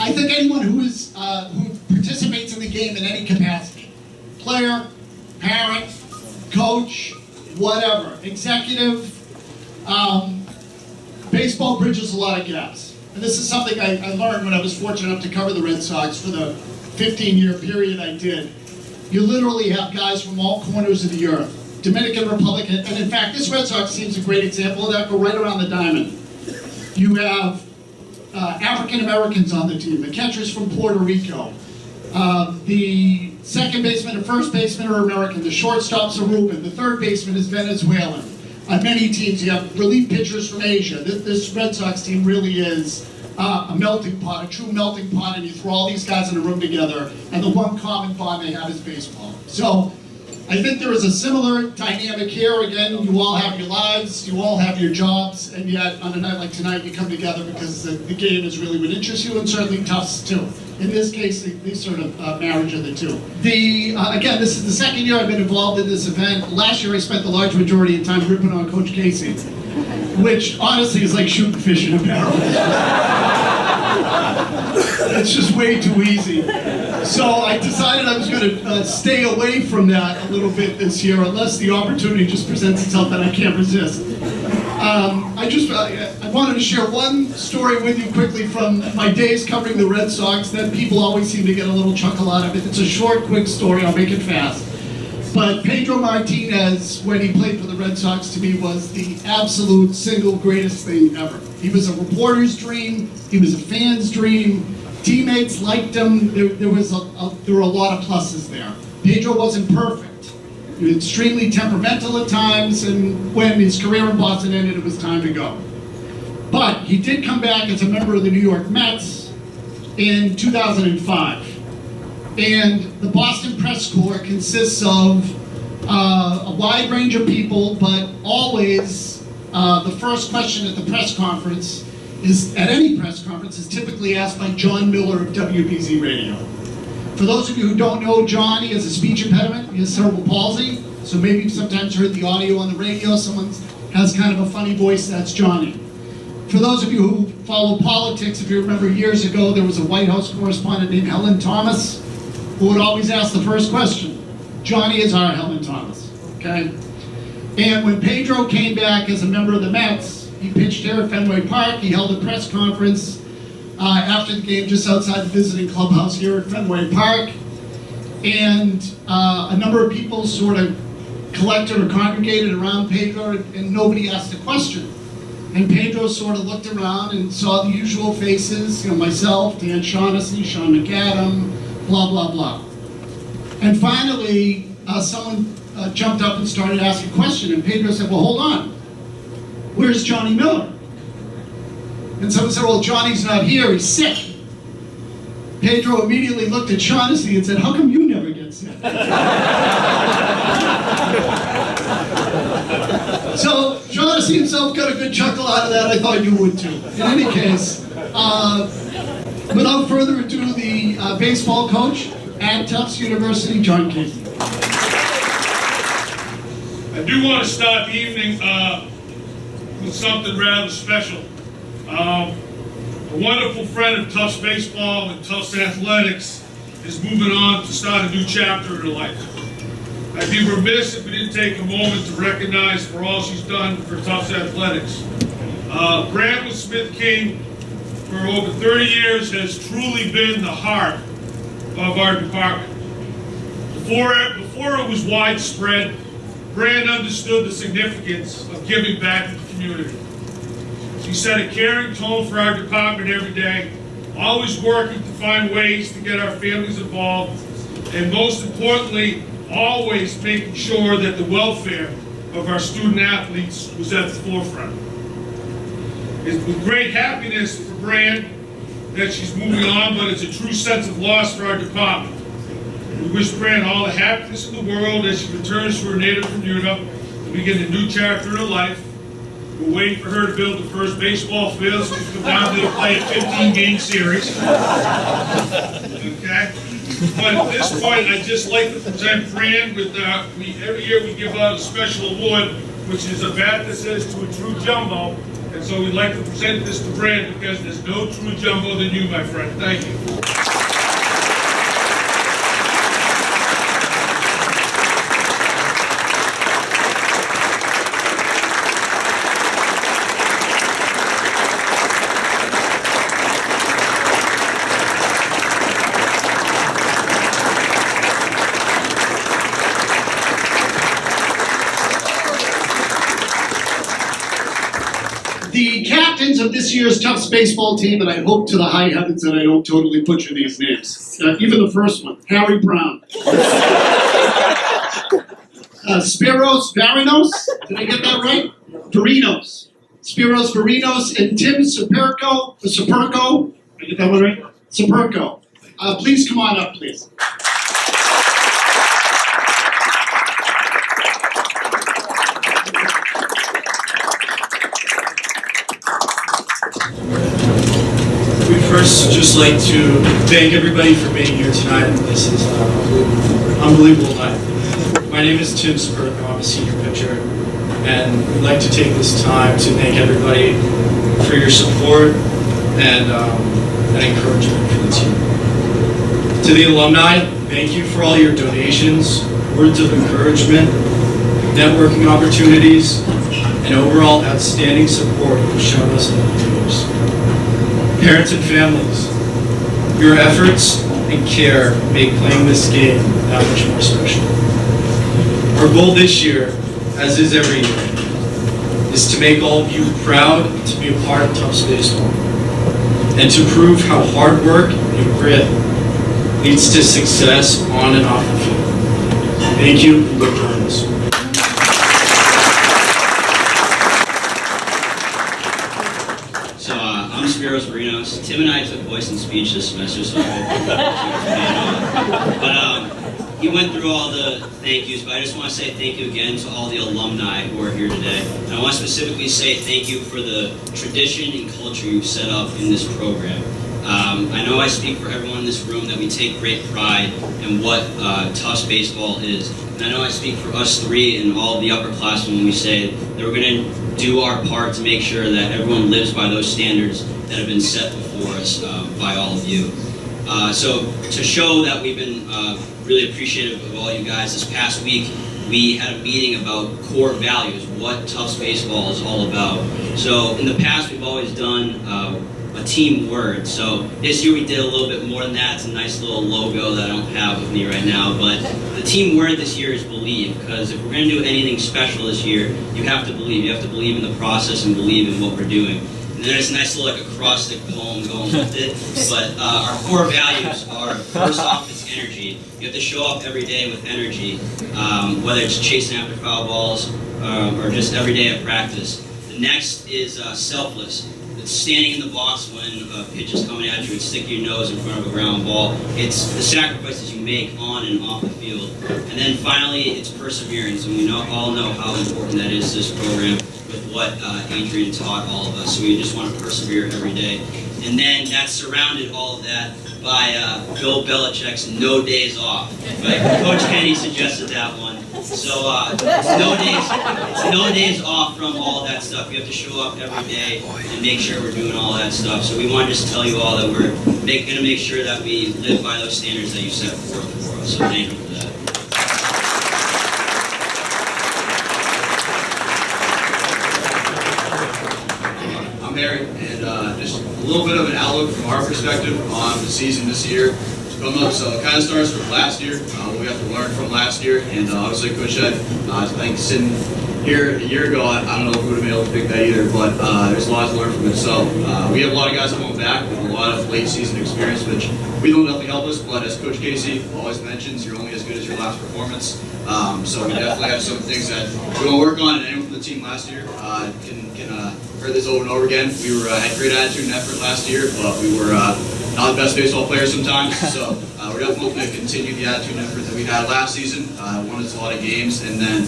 I think anyone who participates in the game in any capacity, player, parent, coach, whatever, executive, baseball bridges a lot of gaps. And this is something I learned when I was fortunate enough to cover the Red Sox for the 15-year period I did. You literally have guys from all corners of the earth. Dominican Republic, and in fact, this Red Sox team's a great example of that. Go right around the diamond. You have African Americans on the team. The catcher's from Puerto Rico. The second baseman and first baseman are American. The shortstop's Aruban. The third baseman is Venezuelan. On many teams, you have relief pitchers from Asia. This Red Sox team really is a melting pot, a true melting pot, and you throw all these guys in a room together, and the one common bond they have is baseball. So I think there is a similar dynamic here. Again, you all have your lives, you all have your jobs, and yet on a night like tonight, you come together because the game is really what interests you, and certainly Tufts too. In this case, the sort of marriage of the two. Again, this is the second year I've been involved in this event. Last year I spent the large majority of time ripping on Coach Casey, which honestly is like shooting fish in a barrel. It's just way too easy. So I decided I was going to stay away from that a little bit this year, unless the opportunity just presents itself that I can't resist. I wanted to share one story with you quickly from my days covering the Red Sox that people always seem to get a little chuckle out of it. It's a short, quick story. I'll make it fast. But Pedro Martinez, when he played for the Red Sox, to me was the absolute single greatest thing ever. He was a reporter's dream. He was a fan's dream. Teammates liked him. There were a lot of pluses there. Pedro wasn't perfect. He was extremely temperamental at times, and when his career in Boston ended, it was time to go. But he did come back as a member of the New York Mets in 2005. And the Boston press corps consists of a wide range of people, but always the first question at the press conference at any press conference is typically asked by John Miller of WBZ Radio. For those of you who don't know John, he has a speech impediment. He has cerebral palsy, so maybe you've sometimes heard the audio on the radio. Someone has kind of a funny voice, that's Johnny. For those of you who follow politics, if you remember years ago, there was a White House correspondent named Helen Thomas who would always ask the first question. Johnny is our Helen Thomas, okay? And when Pedro came back as a member of the Mets, he pitched here at Fenway Park. He held a press conference after the game just outside the visiting clubhouse here at Fenway Park. And a number of people sort of collected or congregated around Pedro, and nobody asked a question. And Pedro sort of looked around and saw the usual faces, myself, Dan Shaughnessy, Sean McAdam, blah, blah, blah. And finally, someone jumped up and started asking a question, and Pedro said, well, hold on. Where's Johnny Miller? And someone said, well, Johnny's not here, he's sick. Pedro immediately looked at Shaughnessy and said, how come you never get sick? So Shaughnessy himself got a good chuckle out of that. I thought you would too. In any case, without further ado, the baseball coach at Tufts University, John Casey. I do want to start the evening with something rather special. A wonderful friend of Tufts baseball and Tufts athletics is moving on to start a new chapter in her life. I'd be remiss if we didn't take a moment to recognize for all she's done for Tufts athletics. Brandon Smith King, for over 30 years, has truly been the heart of our department. Before it was widespread, Brand understood the significance of giving back to the community. She set a caring tone for our department every day, always working to find ways to get our families involved, and most importantly, always making sure that the welfare of our student athletes was at the forefront. It's with great happiness for Brand that she's moving on, but it's a true sense of loss for our department. We wish Brand all the happiness in the world as she returns to her native Bermuda to begin a new chapter in her life. We're waiting for her to build the first baseball field so we can come down there to play a 15-game series. Okay? But at this point, I'd just like to present Fran with, every year we give out a special award, which is a bat that says to a true jumbo, And so we'd like to present this to Brad because there's no true jumbo than you, my friend. Thank you. The captains of this year's Tufts baseball team, and I hope to the high heavens that I don't totally butcher these names. Even the first one, Harry Brown. Spiros Varinos, did I get that right? Varinos. Spiros Varinos and Tim Saperco, I get that one right? Saperco. Please come on up, please. We'd first just like to thank everybody for being here tonight. This is an unbelievable night. My name is Tim Spurko. I'm a senior pitcher, and we'd like to take this time to thank everybody for your support and encouragement for the team. To the alumni, thank you for all your donations, words of encouragement, networking opportunities, and overall outstanding support you've shown us in the years. Parents and families, your efforts and care make playing this game that much more special. Our goal this year, as is every year, is to make all of you proud to be a part of Tufts baseball and to prove how hard work and grit leads to success on and off the field. Thank you, and good times. I'm Spiros Varinos. Tim and I took voice and speech this semester, so he went through all the thank yous, but I just want to say thank you again to all the alumni who are here today. And I want to specifically say thank you for the tradition and culture you've set up in this program. I know I speak for everyone in this room that we take great pride in what Tufts baseball is. And I know I speak for us three and all the upperclassmen when we say that we're going to do our part to make sure that everyone lives by those standards that have been set before us by all of you. So to show that we've been really appreciative of all you guys, this past week we had a meeting about core values, what Tufts baseball is all about. So in the past we've always done a team word. So this year we did a little bit more than that. It's a nice little logo that I don't have with me right now. But the team word this year is believe, because if we're going to do anything special this year, you have to believe. You have to believe in the process and believe in what we're doing. And there's a nice little acrostic poem going with it. But our core values are, first off, it's energy. You have to show up every day with energy, whether it's chasing after foul balls or just every day at practice. The next is selfless. It's standing in the box when a pitch is coming at you and sticking your nose in front of a ground ball. It's the sacrifices you make on and off the field. And then finally, it's perseverance. And we all know how important that is to this program with what Adrian taught all of us. So we just want to persevere every day. And then that's surrounded all of that by Bill Belichick's no days off. Right? Coach Kenny suggested that one. So it's no days off from all that stuff. You have to show up every day and make sure we're doing all that stuff. So we want to just tell you all that we're going to make sure that we live by those standards that you set forth for us. So thank you for that. I'm Harry, and just a little bit of an outlook from our perspective on the season this year. Coming up, so it kind of starts from last year, what we have to learn from last year, and obviously Coach Ed, I think sitting here a year ago, I don't know if we would have been able to pick that either, but there's a lot to learn from it. So we have a lot of guys coming back with a lot of late season experience, which we don't definitely help us, but as Coach Casey always mentions, you're only as good as your last performance. So we definitely have some things that we want to work on, and anyone from the team last year can heard this over and over again. We had great attitude and effort last year, but we were not the best baseball players sometimes. So we're definitely hoping to continue the attitude and effort that we had last season. Won us a lot of games, and then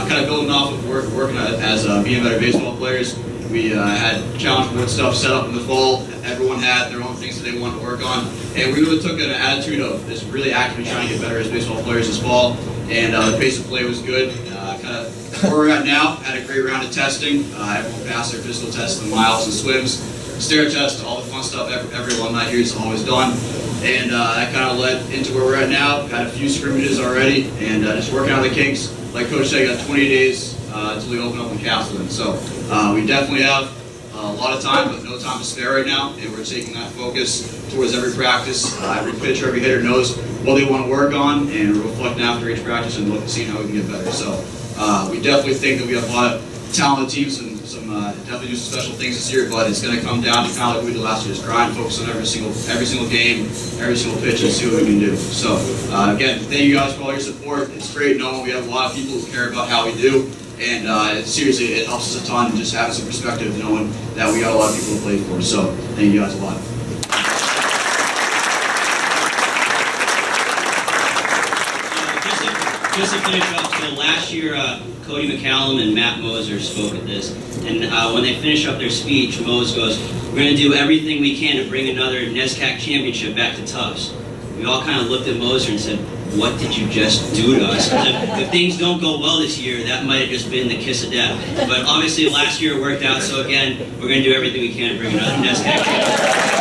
kind of building off of working as being better baseball players. We had challenge board stuff set up in the fall. Everyone had their own things that they wanted to work on, and we really took an attitude of just really actively trying to get better as baseball players this fall. And the pace of play was good. Kind of where we're at now, had a great round of testing. Everyone passed their physical tests, the miles and swims, stair test, all the fun stuff every alumni here has always done. And that kind of led into where we're at now. Had a few scrimmages already, and just working out the kinks. Like Coach said, got 20 days until we open up in Castleton. So we definitely have a lot of time, but no time to spare right now, and we're taking that focus towards every practice. Every pitcher, every hitter knows what they want to work on, and we're reflecting after each practice and looking to see how we can get better. So we definitely think that we have a lot of talented teams and some definitely do some special things this year, but it's going to come down to kind of like we did last year, is grind, focus on every single game, every single pitch, and see what we can do. So again, thank you guys for all your support. It's great knowing we have a lot of people who care about how we do. And seriously, it helps us a ton just having some perspective, knowing that we got a lot of people to play for. So thank you guys a lot. Just to finish up, so last year, Cody McCallum and Matt Moser spoke at this, and when they finish up their speech, Mose goes, "We're going to do everything we can to bring another NESCAC championship back to Tufts." We all kind of looked at Moser and said, "What did you just do to us?" If things don't go well this year, that might have just been the kiss of death. But obviously last year it worked out, so again, we're going to do everything we can to bring another NESCAC championship.